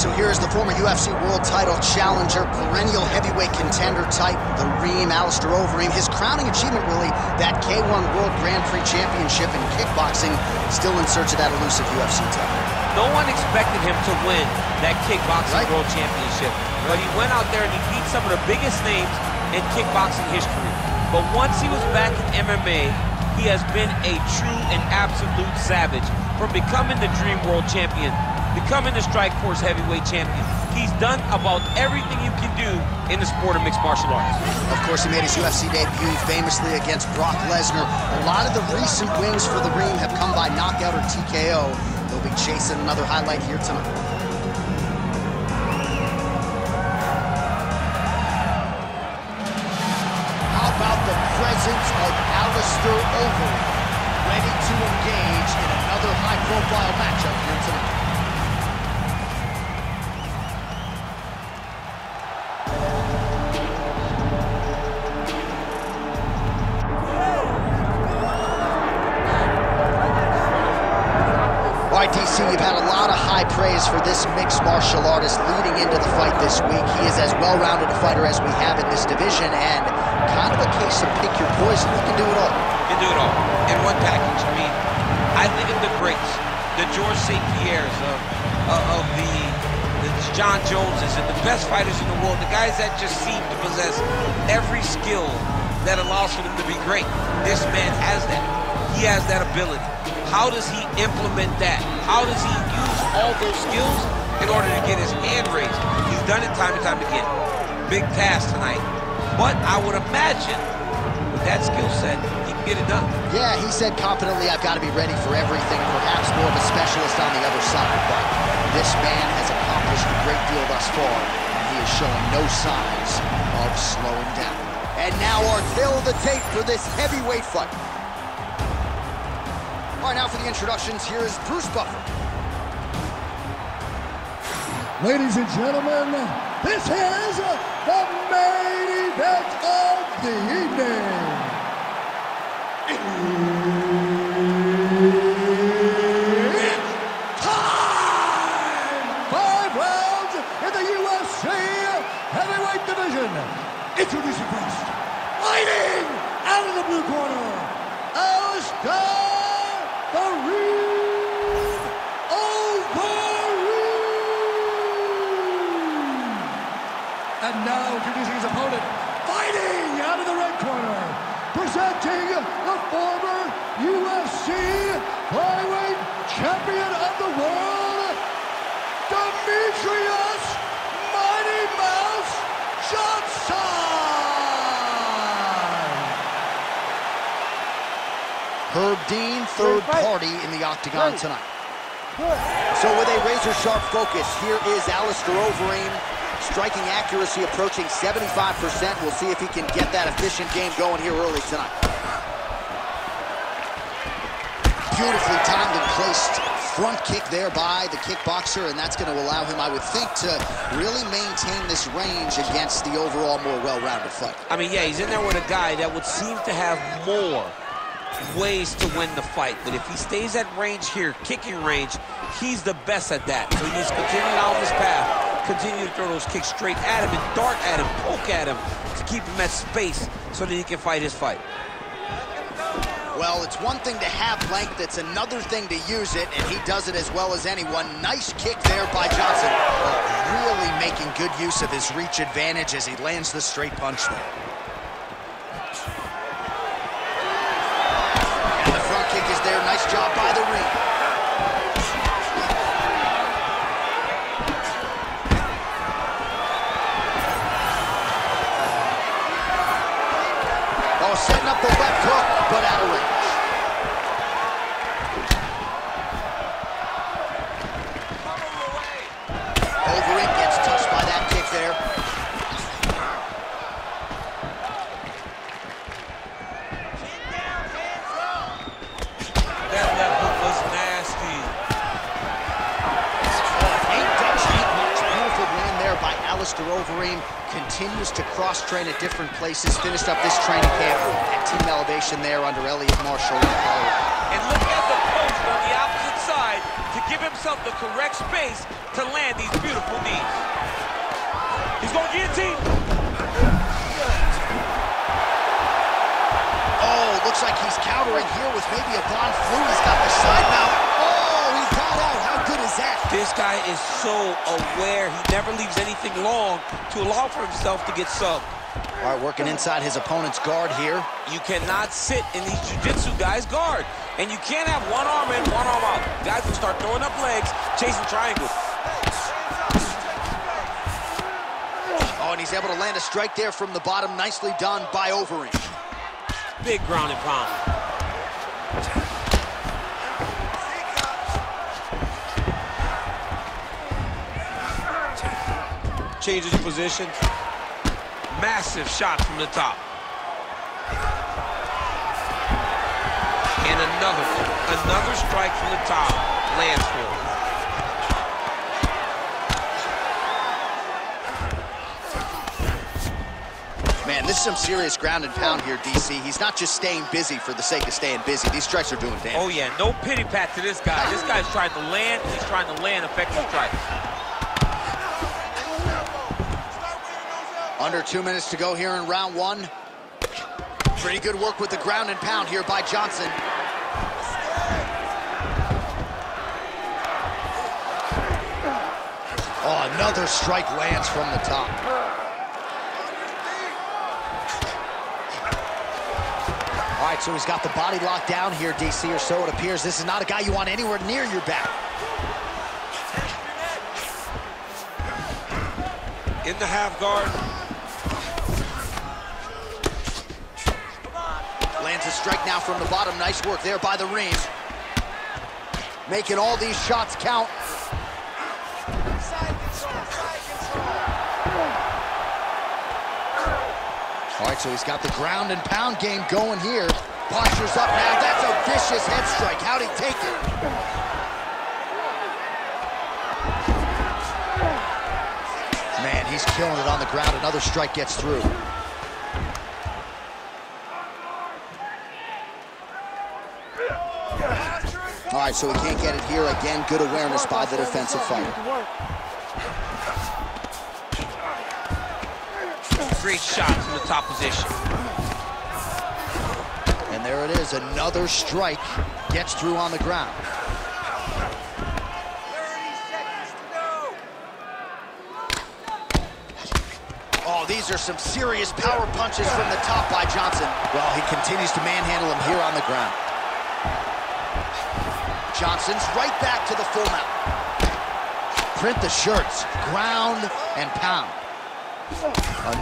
So here's the former UFC World Title Challenger, perennial heavyweight contender type, the Reem, Alistair Overeem. His crowning achievement, really, that K1 World Grand Prix Championship in kickboxing, still in search of that elusive UFC title. No one expected him to win that kickboxing world championship, but he went out there and he beat some of the biggest names in kickboxing history. But once he was back in MMA, he has been a true and absolute savage. From becoming the Dream World Champion, becoming the Strikeforce Heavyweight Champion, he's done about everything you can do in the sport of mixed martial arts. Of course, he made his UFC debut famously against Brock Lesnar. A lot of the recent wins for the Reem have come by knockout or TKO. They'll be chasing another highlight here tonight. How about the presence of Alistair Overeem, ready to engage in another high-profile matchup here tonight. All right, DC, you've had a lot of high praise for this mixed martial artist leading into the fight this week. He is as well-rounded a fighter as we have in this division, and kind of a case of pick your poison. He can do it all. He can do it all in one package. I mean, I think of the greats, the George St. Pierres, of the John Joneses, and the best fighters in the world, the guys that just seem to possess every skill that allows for them to be great. This man has that. He has that ability. How does he implement that? How does he use all those skills in order to get his hand raised? He's done it time and time again. Big task tonight. But I would imagine with that skill set, he can get it done. Yeah, he said confidently, I've got to be ready for everything, perhaps more of a specialist on the other side. But this man has accomplished a great deal thus far, and he is showing no signs of slowing down. And now our tale of the tape for this heavyweight fight. All right, now for the introductions, here is Bruce Buffer. Ladies and gentlemen, this is the main event of the evening. It's time! 5 rounds in the UFC heavyweight division. Introducing first, fighting out of the blue corner, Alistair the Reem Overeem. And now introducing his opponent, fighting out of the red corner, presenting the former UFC flyweight champion of the world, Demetrious Mighty Mouse Johnson. Herb Dean, third party in the octagon tonight. So with a razor-sharp focus, here is Alistair Overeem. Striking accuracy approaching 75%. We'll see if he can get that efficient game going here early tonight. Beautifully timed and placed front kick there by the kickboxer, and that's going to allow him, I would think, to really maintain this range against the overall more well-rounded fight. I mean, yeah, he's in there with a guy that would seem to have more ways to win the fight, but if he stays at range here, kicking range, he's the best at that. So he needs to continue down this path, continue to throw those kicks straight at him and dart at him, poke at him to keep him at space so that he can fight his fight. Well, it's one thing to have length, it's another thing to use it, and he does it as well as anyone. Nice kick there by Johnson. Really making good use of his reach advantage as he lands the straight punch there. Kick is there, nice job by the Reem. Oh, setting up the left hook, but out of range. Overeem gets touched by that kick there. Alistair Overeem continues to cross-train at different places, finished up this training camp at Team Elevation there under Elliot Marshall. And look at the post on the opposite side to give himself the correct space to land these beautiful knees. He's going guillotine. Oh, looks like he's countering here with maybe a Von Flu. He's got the side mount. Oh, he got out. How good is that? This guy is so aware. He never leaves anything long to allow for himself to get subbed. All right, working inside his opponent's guard here. You cannot sit in these jiu-jitsu guys' guard. And you can't have one arm in, one arm out. Guys will start throwing up legs, chasing triangles. Oh, and he's able to land a strike there from the bottom. Nicely done by Overeem. Big ground and pound. Changes your position. Massive shot from the top. And another strike from the top lands for him. Man, this is some serious ground and pound here, DC. He's not just staying busy for the sake of staying busy. These strikes are doing damage. Oh, yeah, no pity pat to this guy. This guy's trying to land. He's trying to land effective strikes. Under 2 minutes to go here in round one. Pretty good work with the ground and pound here by Johnson. Oh, another strike lands from the top. All right, so he's got the body locked down here, DC, or so it appears. This is not a guy you want anywhere near your back. In the half guard. Lands a strike now from the bottom. Nice work there by the Reem. Making all these shots count. All right, so he's got the ground and pound game going here. Postures up now. That's a vicious head strike. How'd he take it? Man, he's killing it on the ground. Another strike gets through. All right, so he can't get it here. Again, good awareness by the defensive fighter. Great shot from the top position. And there it is, another strike gets through on the ground. 30 seconds to go. Oh, these are some serious power punches from the top by Johnson. Well, he continues to manhandle him here on the ground. Johnson's right back to the full mount. Print the shirts, ground and pound.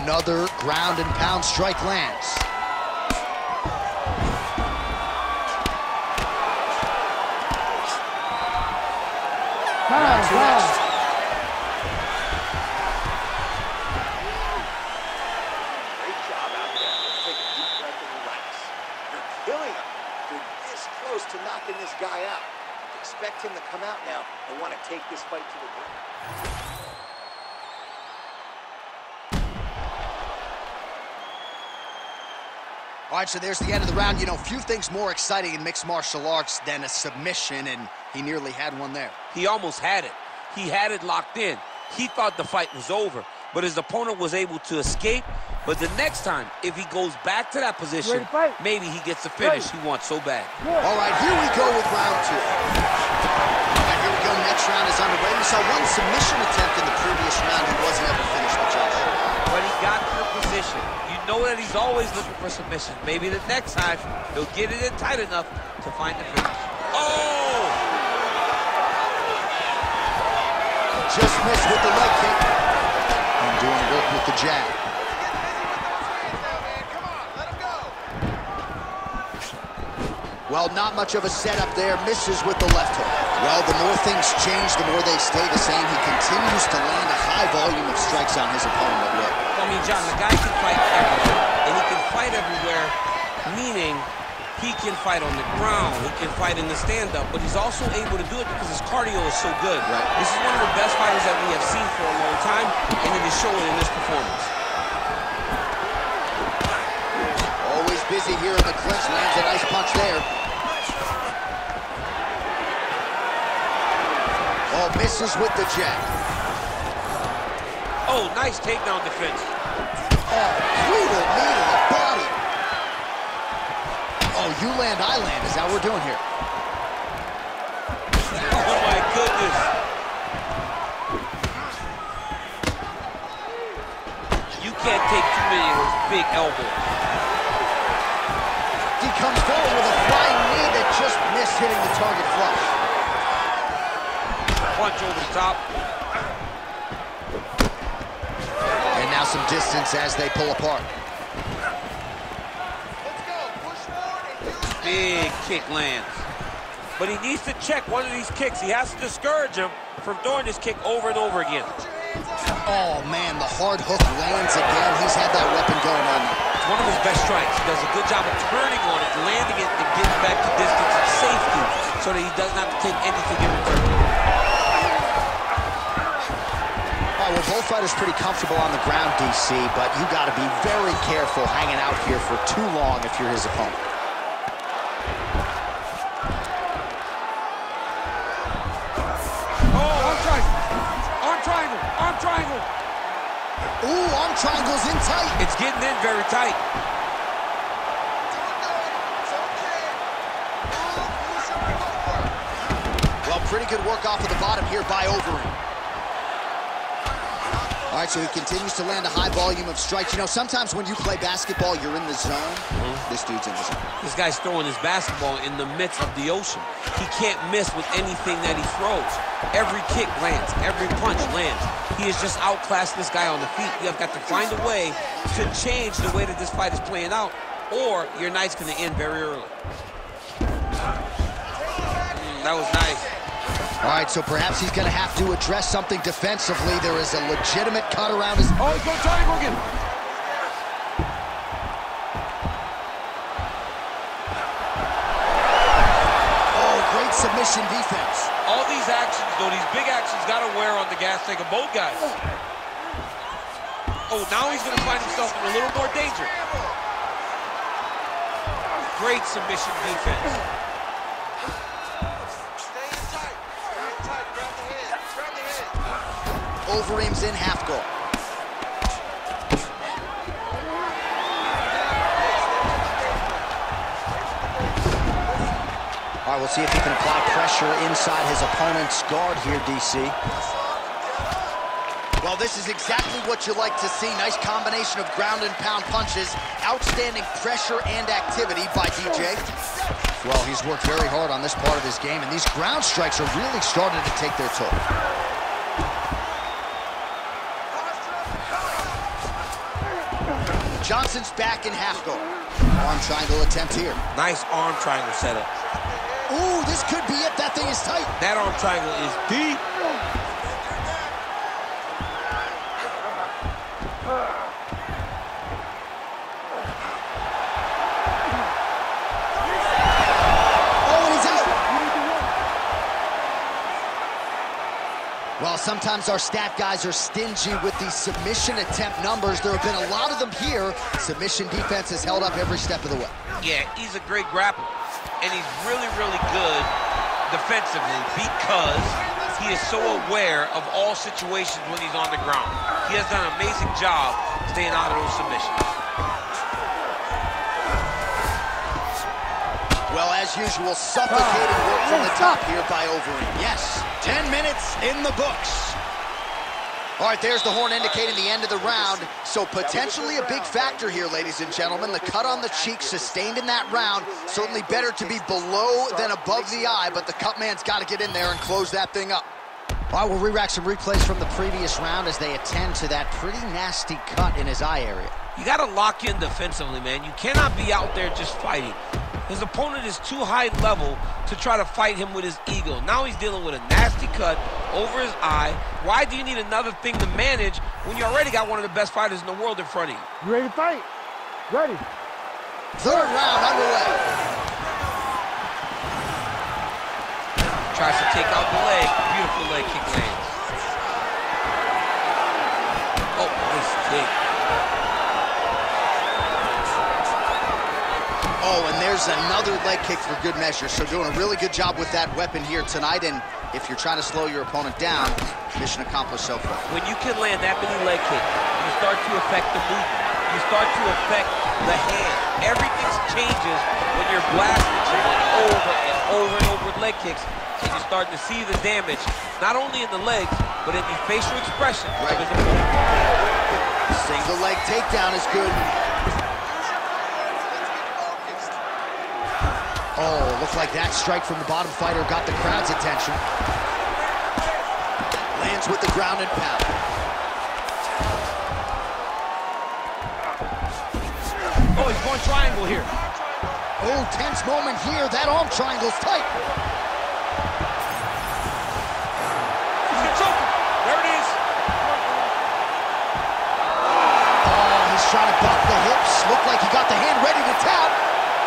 Another ground and pound strike lands. Round two next. Great job out there. Take a deep breath and relax. You're killing him. You're this close to knocking this guy out. Expect him to come out now and want to take this fight to the ground. All right, so there's the end of the round. You know, few things more exciting in mixed martial arts than a submission, and he nearly had one there. He almost had it. He had it locked in. He thought the fight was over, but his opponent was able to escape. But the next time, if he goes back to that position, maybe he gets the finish he wants so bad. All right, here we go with round two. And here we go, next round is underway. We saw one submission attempt in the previous round. He wasn't able to finish the job. But he got to the position. You know that he's always looking for submission. Maybe the next time, he'll get it in tight enough to find the finish. Oh! Just missed with the leg kick. And doing work with the jab. Well, not much of a setup there. Misses with the left hook. Well, the more things change, the more they stay the same. He continues to land a high volume of strikes on his opponent at will. I mean, John, the guy can fight everywhere. And he can fight everywhere, meaning he can fight on the ground. He can fight in the stand-up. But he's also able to do it because his cardio is so good. Right. This is one of the best fighters that we have seen for a long time, and it is showing in this performance. Always busy here in the clinch. Lands a nice punch there. misses with the jab. Oh, nice takedown defense. Oh, brutal knee to the body. Oh, you land, I land. Is that what we're doing here? Oh, my goodness. You can't take too many of those big elbows. He comes forward with a flying knee that just missed hitting the target flush. Punch over the top. And now some distance as they pull apart. Let's go. Push forward and use Big kick lands. But he needs to check one of these kicks. He has to discourage him from throwing this kick over and over again. Oh, man, the hard hook lands again. He's had that weapon going on. It's one of his best strikes. He does a good job of turning on it, landing it, and getting back to distance of safety so that he doesn't have to take anything in return. All right, well, both fighters pretty comfortable on the ground, DC, but you got to be very careful hanging out here for too long if you're his opponent. Triangle. Ooh, arm triangle's in tight. It's getting in very tight. Well, pretty good work off of the bottom here by Overeem. All right, so he continues to land a high volume of strikes. You know, sometimes when you play basketball, you're in the zone. This dude's in the zone. This guy's throwing his basketball in the midst of the ocean. He can't miss with anything that he throws. Every kick lands. Every punch lands. He has just outclassed this guy on the feet. You have got to find a way to change the way that this fight is playing out, or your night's going to end very early. That was nice. All right, so perhaps he's going to have to address something defensively. There is a legitimate cut around his... Oh, he's going triangle again. Oh, great submission defense. All these actions, though, these big actions, got to wear on the gas tank of both guys. Oh, now he's going to find himself in a little more danger. Great submission defense. Overeem's in half guard. All right, we'll see if he can apply pressure inside his opponent's guard here, DC. Well, this is exactly what you like to see. Nice combination of ground and pound punches. Outstanding pressure and activity by DJ. Well, he's worked very hard on this part of his game, and these ground strikes are really starting to take their toll. Johnson's back in half guard. Arm triangle attempt here. Nice arm triangle setup. Ooh, this could be it. That thing is tight. That arm triangle is deep. Well, sometimes our stat guys are stingy with these submission attempt numbers. There have been a lot of them here. Submission defense has held up every step of the way. Yeah, he's a great grappler. And he's really, really good defensively because he is so aware of all situations when he's on the ground. He has done an amazing job staying out of those submissions. Well, as usual, suffocating work from the top here by Overeem. Yes, 10 minutes in the books. All right, there's the horn indicating the end of the round. So potentially a big factor here, ladies and gentlemen. The cut on the cheek sustained in that round. Certainly better to be below than above the eye, but the cut man's got to get in there and close that thing up. All right, we'll re-rack some replays from the previous round as they attend to that pretty nasty cut in his eye area. You got to lock in defensively, man. You cannot be out there just fighting. His opponent is too high level to try to fight him with his ego. Now he's dealing with a nasty cut over his eye. Why do you need another thing to manage when you already got one of the best fighters in the world in front of you? You ready to fight? Ready. Third round underway. Tries to take out the leg. Beautiful leg kick lands. Oh, nice kick. Oh, and there's another leg kick for good measure. So doing a really good job with that weapon here tonight. And if you're trying to slow your opponent down, mission accomplished so far. When you can land that many leg kicks, you start to affect the movement. You start to affect the hand. Everything changes when you're blasting over and over and over with leg kicks. And you're starting to see the damage, not only in the legs, but in the facial expression. Right. Single leg takedown is good. Oh, looked like that strike from the bottom fighter got the crowd's attention. Lands with the ground and pound. Oh, he's going triangle here. Oh, tense moment here. That arm triangle's tight. He's gonna choke him. There it is. Oh, he's trying to buck the hips. Looked like he got the hand ready to tap.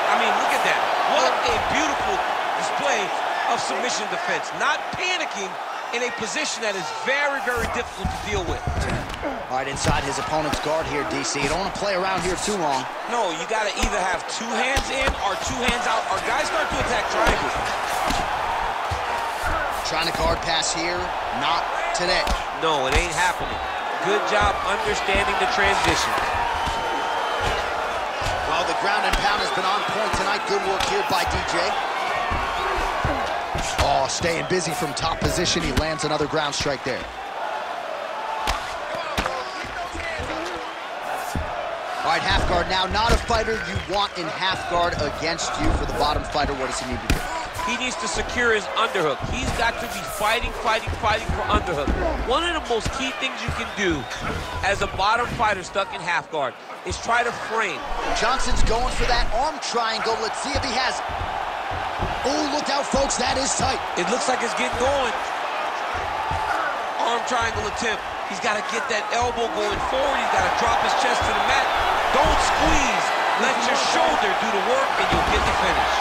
I mean, look at that. What a beautiful display of submission defense. Not panicking in a position that is very, very difficult to deal with. All right, inside his opponent's guard here, DC. You don't want to play around here too long. No, you got to either have two hands in or two hands out, or guys start to attack triangles. Trying to guard pass here, not today. No, it ain't happening. Good job understanding the transition. Well, the ground and pound has been on point tonight. Good work here by DJ. Oh, staying busy from top position. He lands another ground strike there. All right, half guard now. Not a fighter you want in half guard against you. For the bottom fighter, what does he need to do? He needs to secure his underhook. He's got to be fighting for underhook. One of the most key things you can do as a bottom fighter stuck in half guard is try to frame. Johnson's going for that arm triangle. Let's see if he has it. Oh, look out, folks. That is tight. It looks like it's getting going. Arm triangle attempt. He's got to get that elbow going forward. He's got to drop his chest to the mat. Don't squeeze. Let your shoulder do the work, and you'll get the finish.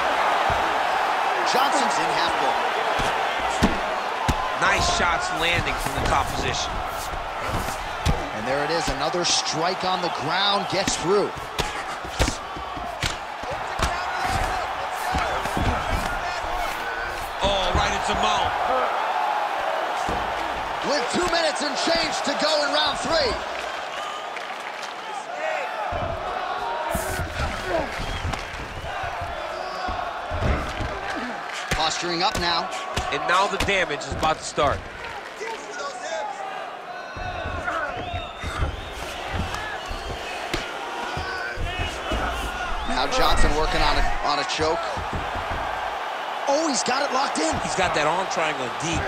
Johnson's in half guard. Nice shots landing from the top position. And there it is. Another strike on the ground. Gets through. Oh, right into mount. With 2 minutes and change to go in round 3. Posturing up now. And now the damage is about to start. Now Johnson working on a choke. Oh, he's got it locked in. He's got that arm triangle deep.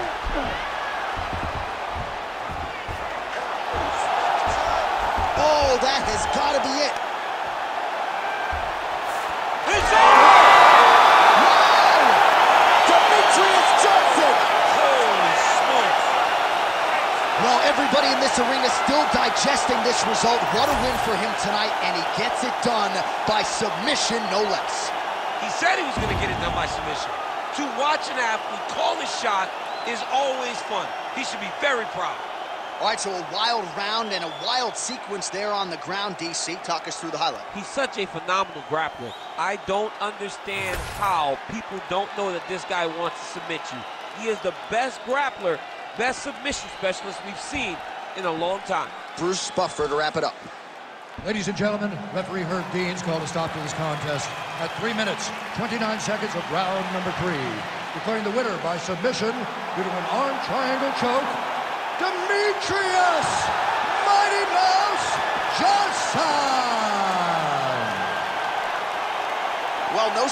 Oh, that has got to be it. It's over! Wow! Demetrious Johnson! Holy smokes! Well, everybody in this arena still digesting this result. What a win for him tonight, and he gets it done by submission, no less. He said he was going to get it done by submission. To watch an athlete call his shot is always fun. He should be very proud. All right, so a wild round and a wild sequence there on the ground, DC. Talk us through the highlight. He's such a phenomenal grappler. I don't understand how people don't know that this guy wants to submit you. He is the best grappler, best submission specialist we've seen in a long time. Bruce Buffer to wrap it up. Ladies and gentlemen, referee Herb Dean's called a stop to this contest at 3 minutes, 29 seconds of round number 3. Declaring the winner by submission due to an arm triangle choke, Demetrious Mighty Mouse Johnson! Well, no